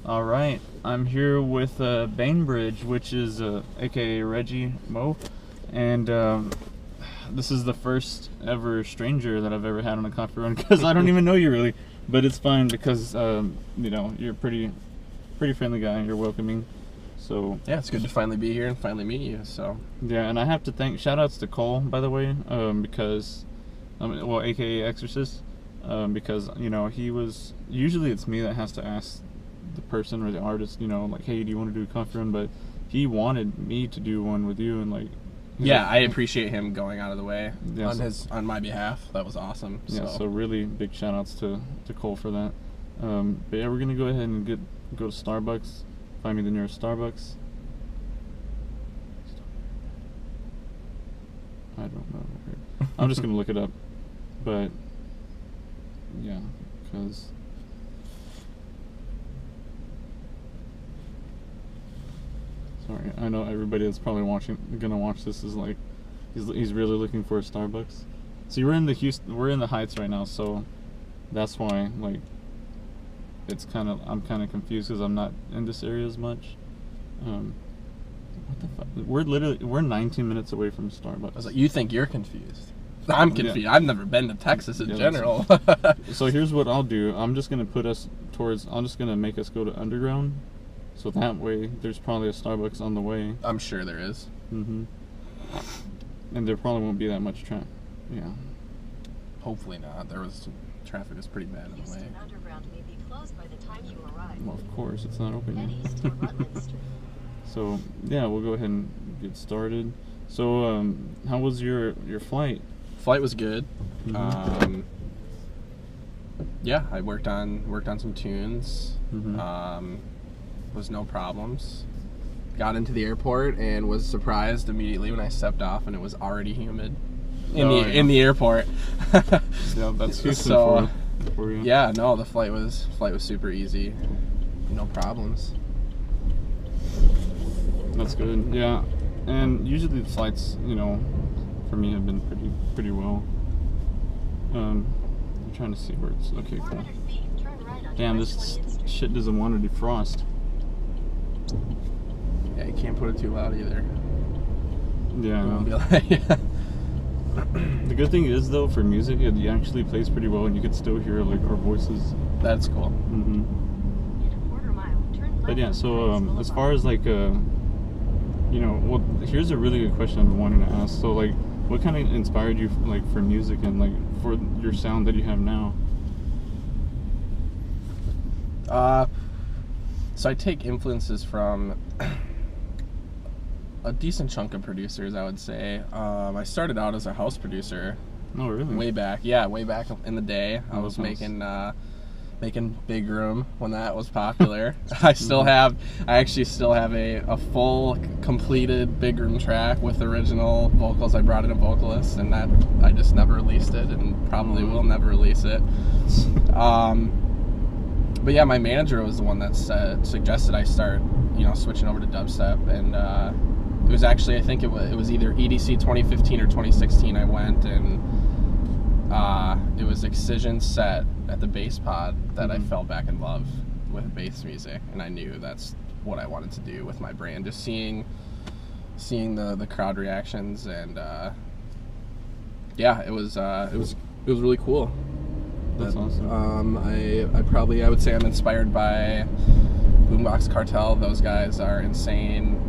All right, I'm here with Bainbridge, which is aka Reggie Mo, and this is the first ever stranger that I've ever had on a coffee run because I don't even know you really, but it's fine because you know, you're a pretty friendly guy. You're welcoming, so yeah, it's good to finally be here and finally meet you. So yeah, and I have to thank shout outs to Cole, by the way, because well, aka Exorcist, because you know he was usually it's me that has to ask the person or the artist, you know, like, hey, do you want to do a coffee run? But he wanted me to do one with you, and like, yeah, like, I appreciate him going out of the way on my behalf. That was awesome. Yeah, so really big shout outs to Cole for that. But yeah, we're gonna go ahead and go to Starbucks. Find me the nearest Starbucks. I don't know. I'm just gonna look it up, but yeah, because. Sorry, I know everybody that's probably gonna watch this is like, he's really looking for a Starbucks. See, we're in the Heights right now, so that's why like I'm kind of confused because I'm not in this area as much. What the fuck? We're 19 minutes away from Starbucks. I was like, you think you're confused? I'm confused. Yeah. I've never been to Texas in general. So here's what I'll do. I'm just gonna make us go to Underground. So that way, there's probably a Starbucks on the way. I'm sure there is. Mm-hmm. And there probably won't be that much traffic. Yeah. Hopefully not. Traffic was pretty bad in the way. Underground may be closed by the time you arrive. Well, of course, it's not open yet. So yeah, we'll go ahead and get started. So how was your flight? Flight was good. Mm-hmm. Yeah, I worked on some tunes. Mm-hmm. Was no problems. Got into the airport and was surprised immediately when I stepped off and it was already humid in the airport. Yeah, that's Houston for you. Yeah, no, the flight was super easy. No problems. That's good. Yeah, and usually the flights, you know, for me have been pretty well. I'm trying to see where it's okay. Cool. Damn, this shit doesn't want to defrost. Yeah, you can't put it too loud either. Yeah. The good thing is though, for music, it actually plays pretty well, and you can still hear like our voices. That's cool. Mm-hmm. But yeah, so as far as like you know, well, here's a really good question I've been wanting to ask. So like, what kind of inspired you like for music and like for your sound that you have now? So I take influences from a decent chunk of producers, I would say. I started out as a house producer. Oh, really? Way back in the day. I was making Big Room when that was popular. I actually still have a full completed Big Room track with original vocals. I brought in a vocalist, and that I just never released it, and probably will never release it. But yeah, my manager was the one that suggested I start, you know, switching over to dubstep, and it was actually, I think it was either EDC 2015 or 2016. I went, and it was Excision's set at the Bass Pod that I fell back in love with bass music, and I knew that's what I wanted to do with my brand. Just seeing the crowd reactions, and yeah, it was really cool. That's awesome. I would say I'm inspired by Boombox Cartel. Those guys are insane.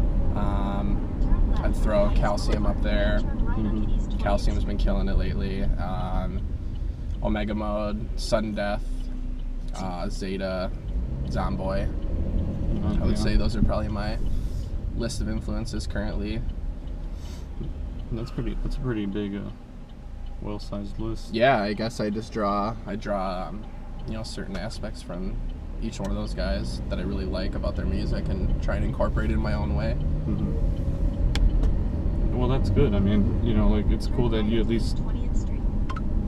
I'd throw Calcium up there. Mm-hmm. Calcium's been killing it lately. Omega Mode, Sudden Death, Zeta, Zomboy. I would say those are probably my list of influences currently. That's a pretty big well-sized list. Yeah, I guess I draw you know, certain aspects from each one of those guys that I really like about their music and try and incorporate it in my own way. Mm-hmm. Well, that's good. I mean, you know, like, it's cool that you at least,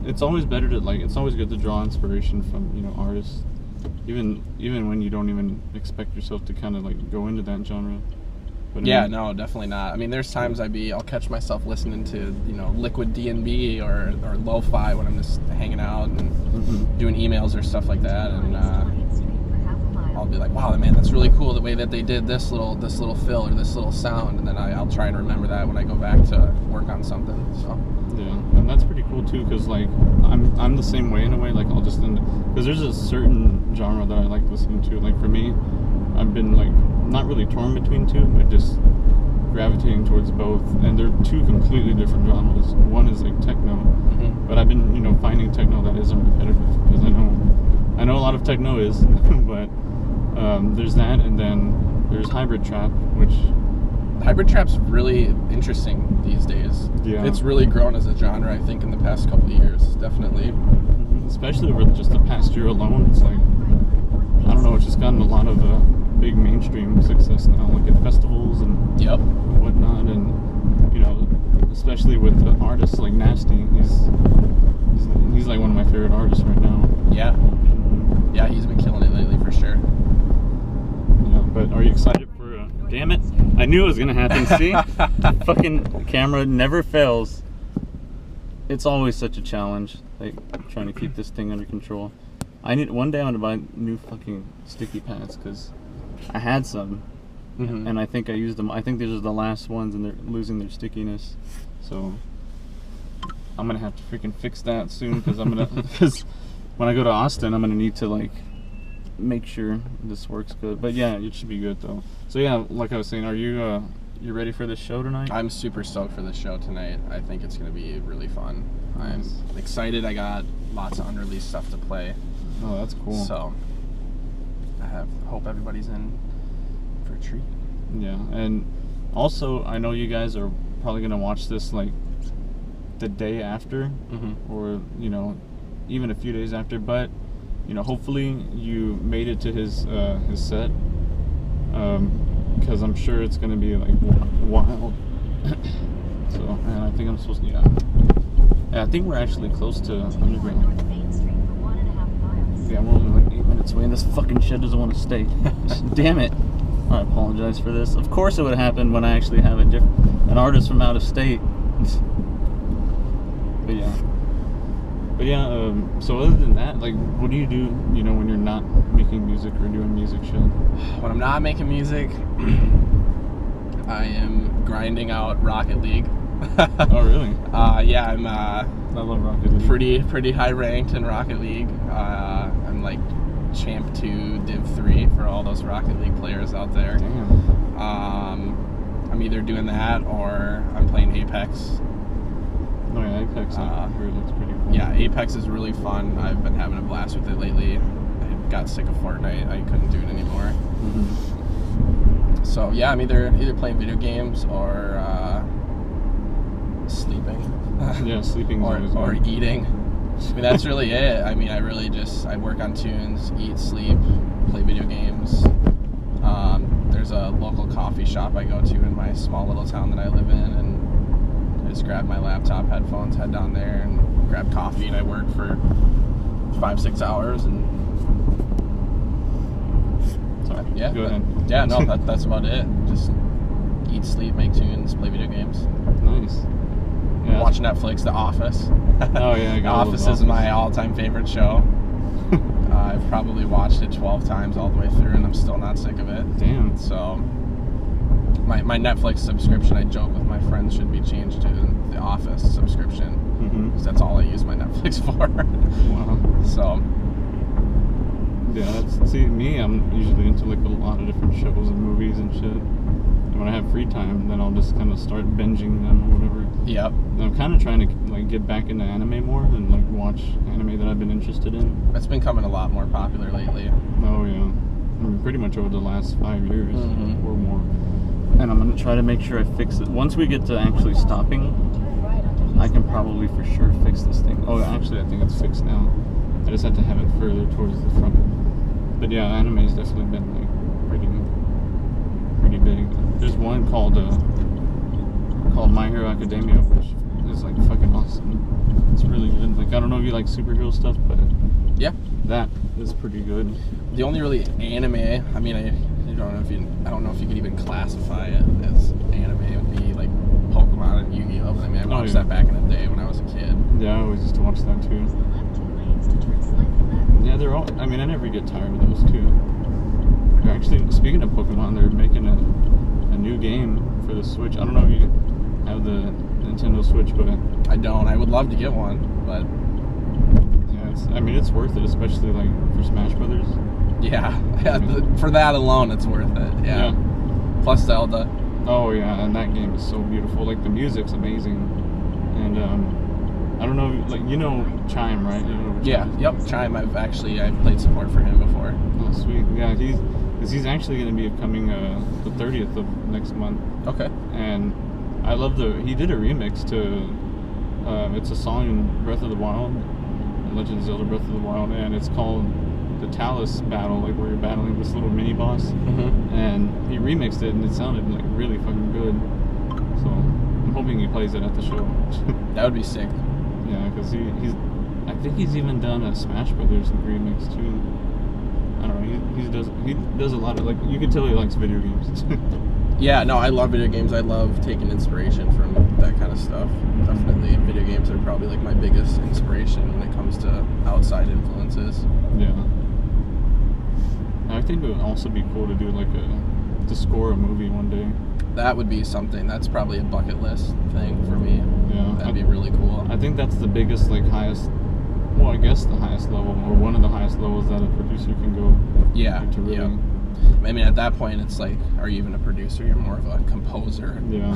it's always better to, like, it's always good to draw inspiration from, you know, artists, even when you don't even expect yourself to kind of like go into that genre. But yeah, no, definitely not. I mean, there's times I'll catch myself listening to, you know, liquid D&B or lo-fi when I'm just hanging out and doing emails or stuff like that, and I'll be like, wow, man, that's really cool the way that they did this little fill or this little sound, and then I'll try and remember that when I go back to work on something. So yeah, and that's pretty cool too, because like I'm the same way in a way. Like I'll just because there's a certain genre that I like listening to. Like for me, I've been like not really torn between two, but just gravitating towards both, and they're two completely different genres. One is like techno, but I've been finding techno that isn't repetitive, because I know a lot of techno is, but there's that, and then there's hybrid trap, which hybrid trap's really interesting these days. Yeah, it's really grown as a genre, I think, in the past couple of years, definitely. Especially over just the past year alone, it's like, I don't know, it's just gotten a lot of big mainstream success now, like at festivals and whatnot, and especially with the artists like Nasty, he's like one of my favorite artists right now. Yeah, he's been killing it lately for sure. Yeah, but are you excited for? Damn it! I knew it was gonna happen. See, fucking camera never fails. It's always such a challenge, like trying to keep this thing under control. One day I want to buy new fucking sticky pads, because I had some, and I think I used them. I think these are the last ones, and they're losing their stickiness. So I'm gonna have to freaking fix that soon, because because when I go to Austin, I'm gonna need to like make sure this works good. But yeah, it should be good though. So yeah, like I was saying, are you ready for this show tonight? I'm super stoked for this show tonight. I think it's gonna be really fun. I'm excited. I got lots of unreleased stuff to play. Oh, that's cool. So hope everybody's in for a treat. Yeah, and also I know you guys are probably gonna watch this like the day after, or even a few days after. But hopefully you made it to his set, because I'm sure it's gonna be like wild. So, and I think I'm supposed to. Yeah, I think we're actually close to Underground. Yeah, we're only like 8 minutes away, and this fucking shit doesn't want to stay. Damn it. I apologize for this. Of course it would happen when I actually have an artist from out of state. But yeah, so other than that, like, what do you do, when you're not making music or doing music shit? When I'm not making music, I am grinding out Rocket League. Oh, really? Yeah, I'm I love Rocket League. Pretty high ranked in Rocket League. I'm like Champ 2, Div 3 for all those Rocket League players out there. Damn. I'm either doing that or I'm playing Apex. Oh yeah, Apex I heard looks pretty cool. Yeah, Apex is really fun. I've been having a blast with it lately. I got sick of Fortnite. I couldn't do it anymore. So yeah, I'm either playing video games or sleeping. Yeah, sleeping or eating. I mean, that's really it. I mean, I work on tunes, eat, sleep, play video games. There's a local coffee shop I go to in my small little town that I live in, and I just grab my laptop, headphones, head down there and grab coffee, and I work for 5-6 hours. And sorry, yeah, go ahead. Yeah, no, that's about it. Just eat, sleep, make tunes, play video games. Nice. Yeah. Watch Netflix, The Office. Oh yeah, I got Office is my all-time favorite show. I've probably watched it 12 times all the way through, and I'm still not sick of it. Damn. So my Netflix subscription, I joke with my friends, should be changed to the Office subscription, because that's all I use my Netflix for. Wow. So yeah, me. I'm usually into like a lot of different shows and movies and shit. And when I have free time, then I'll just kind of start binging them or whatever. Yep. And I'm kind of trying to like get back into anime more and like watch anime that I've been interested in. It's been coming a lot more popular lately. Oh yeah, I mean, pretty much over the last 5 years or more. And I'm gonna try to make sure I fix it. Once we get to actually stopping, I can probably for sure fix this thing. Oh, actually, I think it's fixed now. I just have to have it further towards the front. But yeah, anime has definitely been like pretty big. There's one called My Hero Academia, which is like fucking awesome. It's really good. Like, I don't know if you like superhero stuff, but yeah, that is pretty good. The only really anime, I mean, I don't know if you could even classify it as anime. It would be like Pokemon and Yu-Gi-Oh. But I mean, I watched that back in the day when I was a kid. Yeah, I always used to watch that too. Yeah, they're all. I mean, I never get tired of those too. speaking of Pokemon, they're making a new game for the Switch. I don't know if you have the Nintendo Switch, but I don't. I would love to get one, but yeah, I mean, it's worth it, especially like for Smash Brothers. yeah, for that alone, it's worth it. Yeah. Plus Zelda. Oh yeah, and that game is so beautiful. Like the music's amazing, and I don't know, like you know Chime, right? You know Yeah. Yep. Chime. I've played support for him before. Oh sweet. Yeah, he's actually going to be coming the 30th of next month. Okay. And I love he did a remix to it's a song in Breath of the Wild, Legend of Zelda Breath of the Wild, and it's called the Talus Battle, like where you're battling this little mini boss. Mm-hmm. And he remixed it, and it sounded like really fucking good. So I'm hoping he plays it at the show. That would be sick. Yeah, because I think he's even done a Smash Brothers remix too. I don't know. He does a lot of, like, you can tell he likes video games. Yeah, no, I love video games. I love taking inspiration from that kind of stuff. Definitely, video games are probably like my biggest inspiration when it comes to outside influences. Yeah. I think it would also be cool to do like to score a movie one day. That would be something. That's probably a bucket list thing for me. Yeah. That'd be really cool. I think that's the biggest, like, highest, well, I guess the highest level, or one of the highest levels that a producer can go. Yeah. To really, Yeah. I mean, at that point, it's like, are you even a producer? You're more of a composer. Yeah.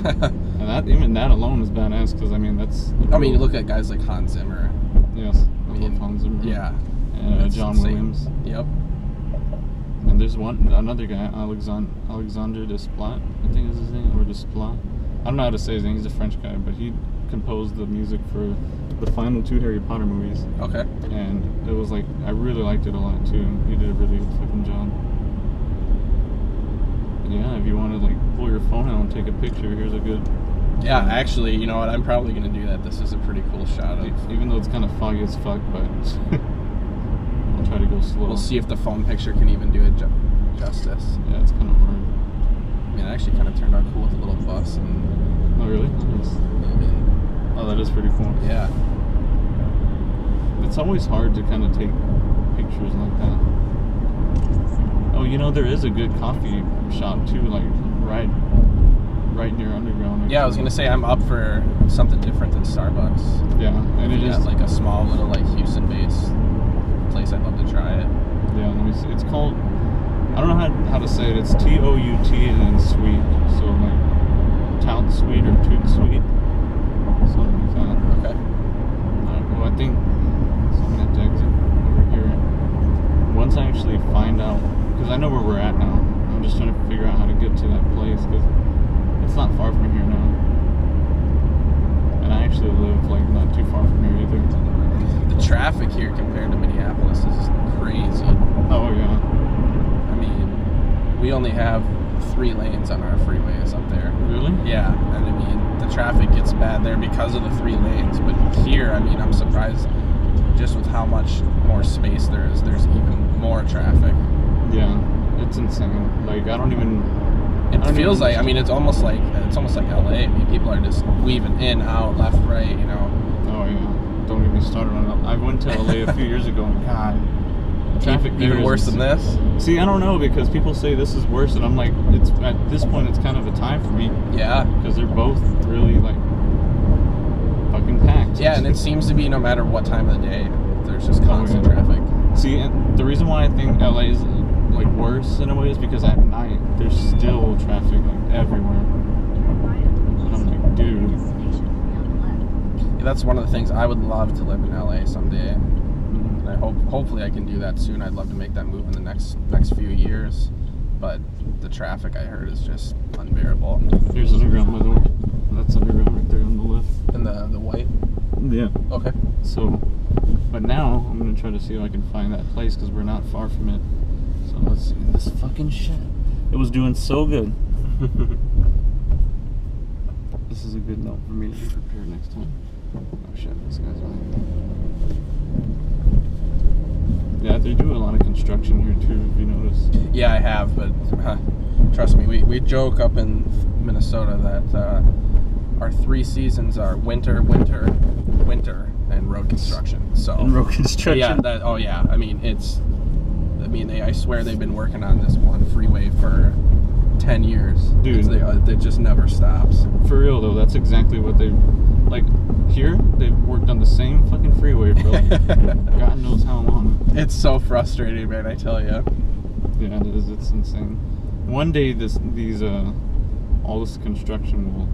And even that alone is badass, because I mean, that's. I mean, you look at guys like Hans Zimmer. Yes. I love Hans Zimmer. Yeah. And John Williams. Yep. And there's another guy, Alexandre Desplat, I think is his name, or Desplat. I don't know how to say his name. He's a French guy, but he composed the music for the final 2 Harry Potter movies. Okay. And it was like, I really liked it a lot too. He did a really good fucking job. Yeah, if you want to like pull your phone out and take a picture, here's a good. Yeah, actually, you know what? I'm probably gonna do that. This is a pretty cool shot of. Even though it's kind of foggy as fuck, but I'll try to go slow. We'll see if the phone picture can even do it justice. Yeah, it's kind of hard. I mean, it actually kind of turned out cool with the little bus and. Oh really? Oh, that is pretty cool. Yeah. It's always hard to kind of take pictures like that. Oh, you know, there is a good coffee shop too, like right near Underground. Actually. Yeah, I was gonna say I'm up for something different than Starbucks. Yeah, and it is like a small little like Houston-based place. I'd love to try it. Yeah, let me see. It's called. I don't know how to say it. It's TOUT and then sweet. So like tout sweet or toot sweet, something like that. Okay. Well, I think so. I'm gonna have to exit over here. Once I actually find out, because I know where we're at now. I'm just trying to figure out how to get to that place because it's not far from here now. And I actually live like not too far from here either. The traffic here compared to Minneapolis is crazy. Oh yeah. I mean, we only have 3 lanes on our freeways up there. Really? Yeah, and I mean, the traffic gets bad there because of the 3 lanes. But here, I mean, I'm surprised just with how much more space there is. There's even more traffic. Yeah, it's insane. Like I don't even. It feels like, I mean, it's almost like LA. I mean, people are just weaving in, out, left, right. You know. Oh yeah. Don't get me started on that. I went to LA a few years ago, and God, traffic there even is worse than this. See, I don't know because people say this is worse, and I'm like, it's at this point, it's kind of a tie for me. Yeah. Because they're both really like fucking packed. Yeah, and it seems to be no matter what time of the day, there's just constant traffic. See, and the reason why I think LA is like worse in a way is because at night there's still traffic like everywhere. And I'm like, dude. Yeah, that's one of the things I would love to live in LA someday. And I hopefully I can do that soon. I'd love to make that move in the next few years. But the traffic I heard is just unbearable. Here's Underground, by the way. That's Underground right there on the left. And the white? Yeah. Okay. So, but now I'm gonna try to see if I can find that place because we're not far from it. So let's see this fucking shit. It was doing so good. This is a good note for me to be prepared next time. Oh shit, this guy's on. Yeah, they do a lot of construction here too, if you notice. Yeah, I have, but trust me, we joke up in Minnesota that our 3 seasons are winter, winter, winter, and road construction. So And road construction. Yeah, I mean, it's mean, I swear they've been working on this one freeway for 10 years. Dude. It just never stops. For real though, that's exactly what they like. Here, they've worked on the same fucking freeway for like God knows how long. It's so frustrating, man, I tell you. Yeah, it is. It's insane. One day, all this construction will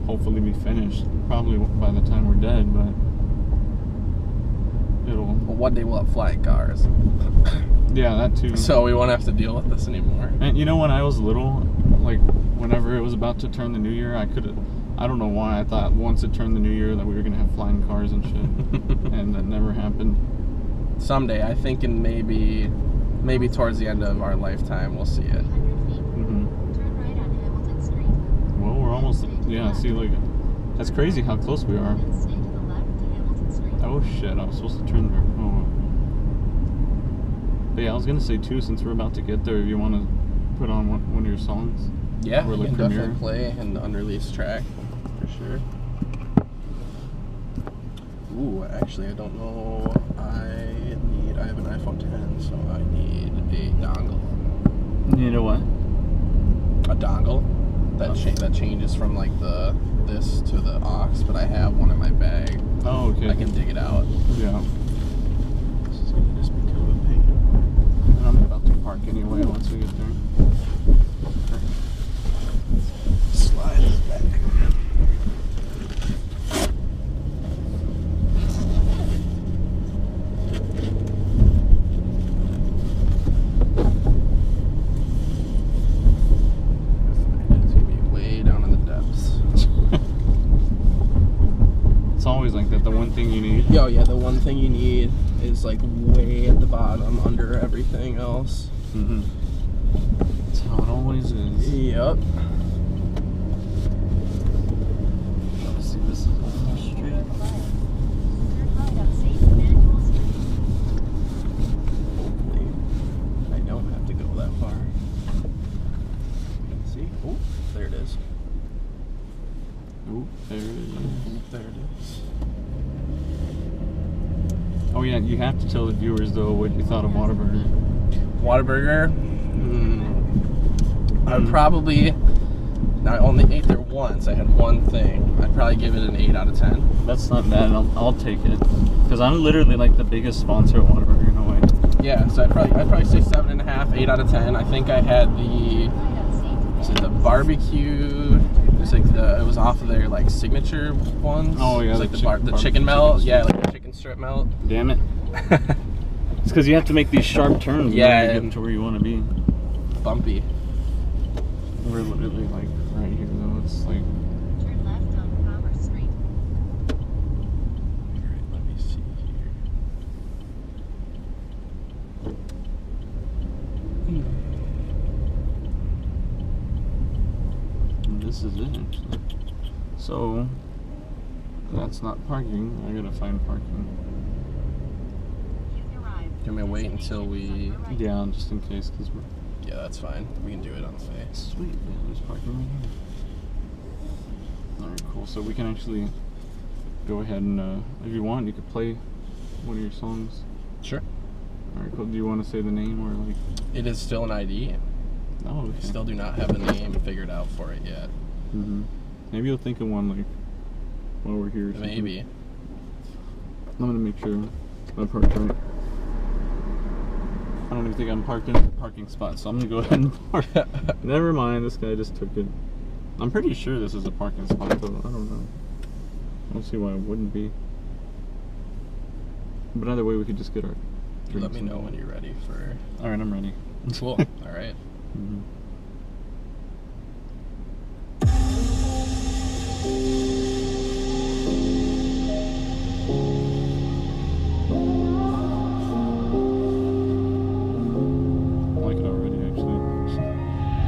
hopefully be finished. Probably by the time we're dead, but it'll. Well, one day we'll have flying cars. Yeah, that too. So we won't have to deal with this anymore. And you know, when I was little, like whenever it was about to turn the new year, I don't know why I thought once it turned the new year that we were gonna have flying cars and shit, and that never happened. Someday, I think in maybe towards the end of our lifetime, we'll see it. Mm-hmm. Turn right on Hamilton Street. Well, we're almost. Yeah, see, like that's crazy how close we are. Then stay to the left to Hamilton Street. Oh shit! I was supposed to turn there. Oh. But yeah, I was gonna say too, since we're about to get there, if you want to put on one of your songs. Yeah, Or, we like, can premiere. definitely play an unreleased track for sure. Ooh, actually, I don't know. I have an iPhone 10, so I need a dongle. You know what? A dongle that changes from like this to the aux, but I have one in my bag. Oh, okay. I can dig it out. Yeah. This is gonna just become a pain. And I'm about to park anyway once we get there. Slide this back. It's gonna be way down in the depths. It's always like that. The one thing you need. Yo, yeah, the one thing you need is like way at the bottom under everything else. Mm-hmm. That's how it always is. Yep. Let's see, this is all straight. Turn right on St. Emmanuel Street. Hopefully, I don't have to go that far. See? Oh, there it is. Oop, there it is. Oop, there it is. Oh yeah, you have to tell the viewers though what you thought of Whataburger. Whataburger. I would probably. I only ate there once. I had one thing. I'd probably give it an 8 out of 10. That's not bad. I'll take it because I'm literally like the biggest sponsor of Whataburger in a way. Yeah, so I'd probably say 7.5, 8 out of 10. I think I had the. Right on St. Was it the barbecue? It was like it was off of their like signature ones. Oh, yeah, It was like the the chicken chicken bar- melt. chicken Yeah, strip. like the chicken strip melt. Damn it! It's because you have to make these sharp turns. Yeah, to and- get to where you want to be. Bumpy. We're literally like right here though. It's like Turn left on Commerce Street. Alright, let me see here. this is it actually. So that's not parking. I gotta find parking. You've arrived. Can we wait until we? Yeah, just in case, because we're Yeah, that's fine. We can do it on the way. sweet. Yeah, there's parking right here. All right, cool. So we can actually go ahead and, if you want, you could play one of your songs. Sure. All right, cool. Do you want to say the name or like? It is still an ID. Oh, okay. Still do not have a name figured out for it yet. Mm-hmm. Maybe you'll think of one like while we're here. Or something. Maybe. I'm gonna make sure I parked right. I don't even think I'm parked in the parking spot, so I'm gonna go ahead and park. Never mind, this guy just took it. I'm pretty sure this is a parking spot, though. I don't know. I don't see why it wouldn't be. But either way, we could just get our drinks. Let me know when you're ready for. All right, I'm ready. Cool. All right. Mm-hmm. I like it already, actually.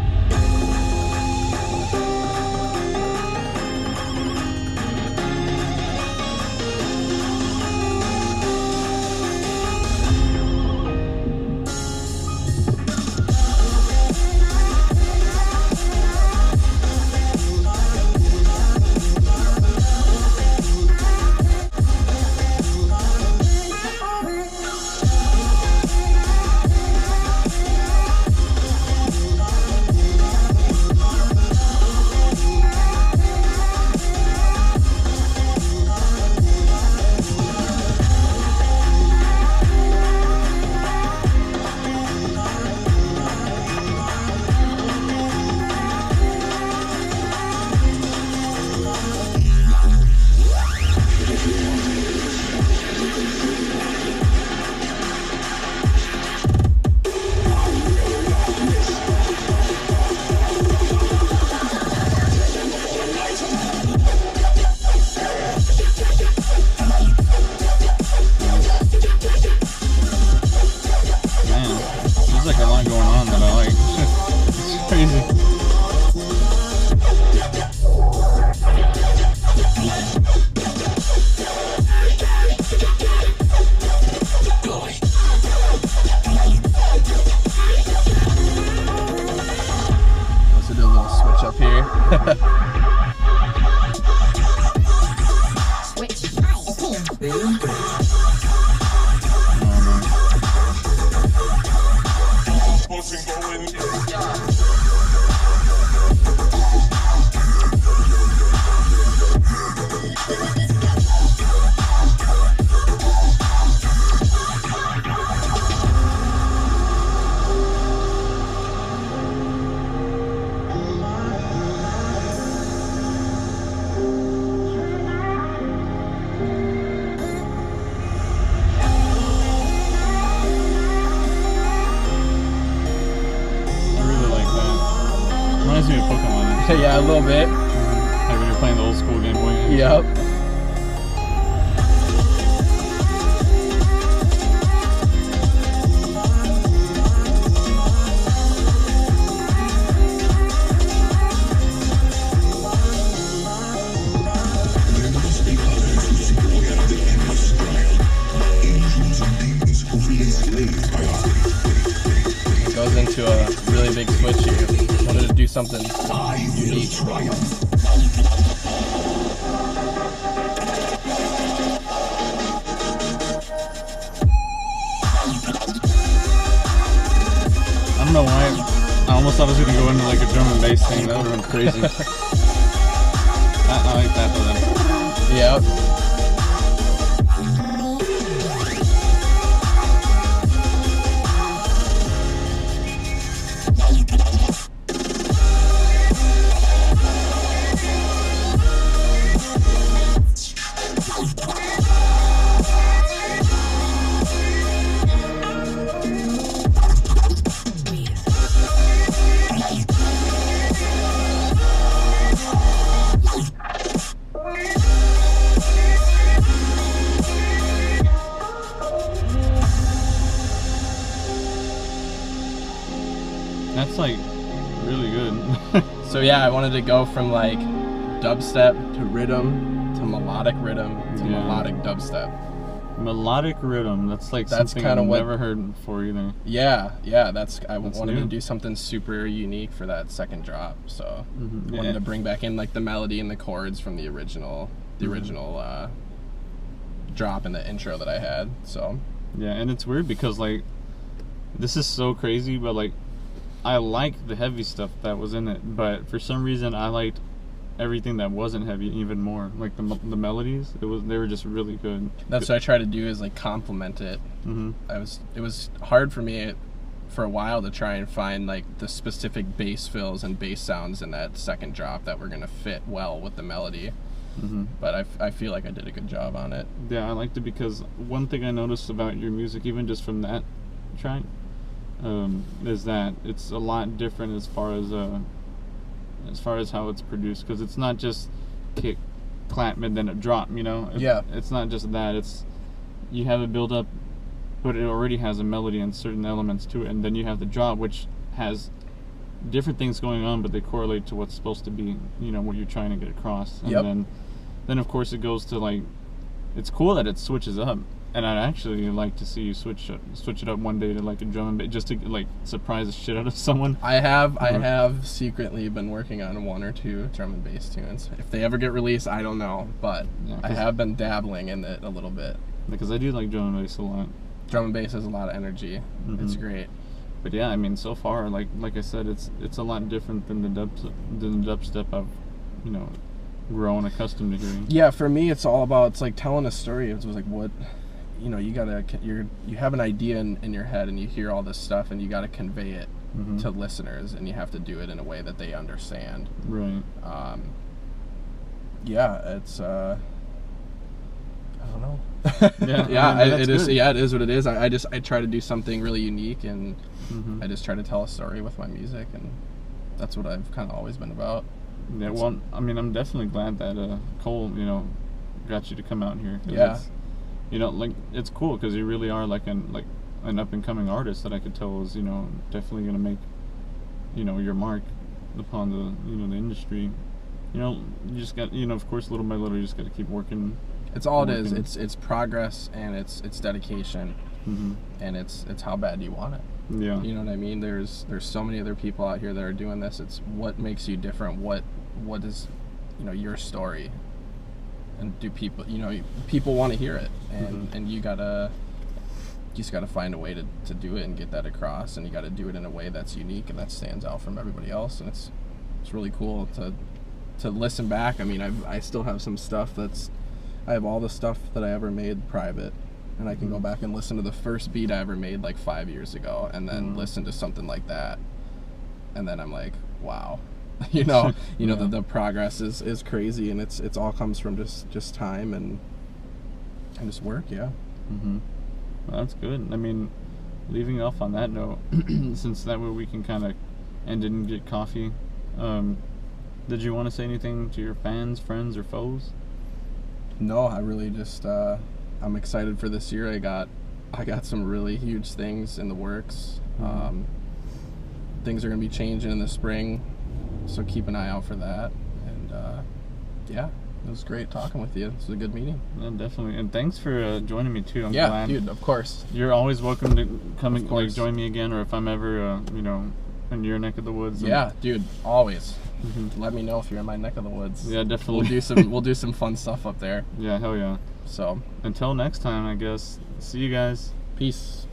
Reminds me of Pokemon. Actually. Yeah, a little bit. Like when you're playing the old school Game Boy games. Yep. It goes into a really big switch here. Wanted to do something unique. I don't know why. I almost thought I was gonna go into like a drum and bass thing. That would have been crazy. I like that though. Yep. That's like really good. So yeah, I wanted to go from like dubstep to rhythm to melodic rhythm to Yeah. melodic dubstep. Melodic rhythm. That's like That's something kinda I've what- never heard before either. Yeah, I wanted new. to do something super unique for that second drop. So Mhm. wanted Yeah. to bring back in like the melody and the chords from the original drop in the intro that I had. So Yeah, and it's weird because like this is so crazy, but like I like the heavy stuff that was in it, but for some reason I liked everything that wasn't heavy even more. Like the melodies, they were just really good. that's what I try to do is like complement it. Mm-hmm. It was hard for me for a while to try and find like the specific bass fills and bass sounds in that second drop that were gonna fit well with the melody. Mm-hmm. But I feel like I did a good job on it. Yeah, I liked it because one thing I noticed about your music, even just from that track, is that it's a lot different as far as how it's produced. Because it's not just kick, clap, and then a drop. You know? Yeah. It's not just that. It's you have a build up, but it already has a melody and certain elements to it, and then you have the drop, which has different things going on, but they correlate to what's supposed to be. You know what you're trying to get across. And Yep. then of course it goes to like, it's cool that it switches up, and I'd actually like to see you switch it up one day to like a drum and bass, just to like surprise the shit out of someone. I have secretly been working on one or two drum and bass tunes. If they ever get released, I don't know, but Yeah, I 'cause- have been dabbling in it a little bit. Because I do like drum and bass a lot. Drum and bass has a lot of energy. It's Mhm. great. But yeah, I mean, so far, like I said, it's a lot different than the dubstep I've, grown accustomed to hearing. Yeah, for me, it's all about, it's like telling a story. It's like what, you have an idea in your head and you hear all this stuff and you got to convey it Mhm. to listeners, and you have to do it in a way that they understand. Right. Yeah, it's I don't know. Yeah, Yeah, I mean, that's it is. good. Yeah, it is what it is. I try to do something really unique, and Mhm. I just try to tell a story with my music, and that's what I've kind of always been about. Yeah, well, I mean, I'm definitely glad that Cole, got you to come out here. 'Cause Yeah. it's, it's cool because you really are like an up and coming artist that I could tell is, definitely gonna make, your mark upon the industry. You just got, of course, little by little, you just got to keep working. It's all it is. Working. It's progress, and it's dedication, Mm-hmm. and it's how bad do you want it. Yeah. You know what I mean? There's so many other people out here that are doing this. It's what makes you different. What what is, you know, your story, and do people, you know, people want to hear it, and you just gotta find a way to do it and get that across, and you gotta do it in a way that's unique and that stands out from everybody else, and it's really cool to listen back. I mean, I still have some stuff I have all the stuff that I ever made private, and I can go back and listen to the first beat I ever made like 5 years ago, and then listen to something like that, and then I'm like, wow. you know the progress is crazy, and it's all comes from just time and just work. Well, that's good. I mean, leaving off on that note, since that way we can kind of end it and get coffee, did you want to say anything to your fans, friends, or foes? No, I really just I'm excited for this year. I got some really huge things in the works. Things are gonna be changing in the spring, so keep an eye out for that. And yeah, it was great talking with you. This was a good meeting. Yeah, definitely. And thanks for joining me too. I'm glad. Dude, of course. You're always welcome to come and like join me again, or if I'm ever you know, in your neck of the woods. Yeah, dude, always. Let me know if you're in my neck of the woods. Yeah, definitely. We'll do some fun stuff up there. Yeah, hell yeah. So until next time, I guess. See you guys. Peace.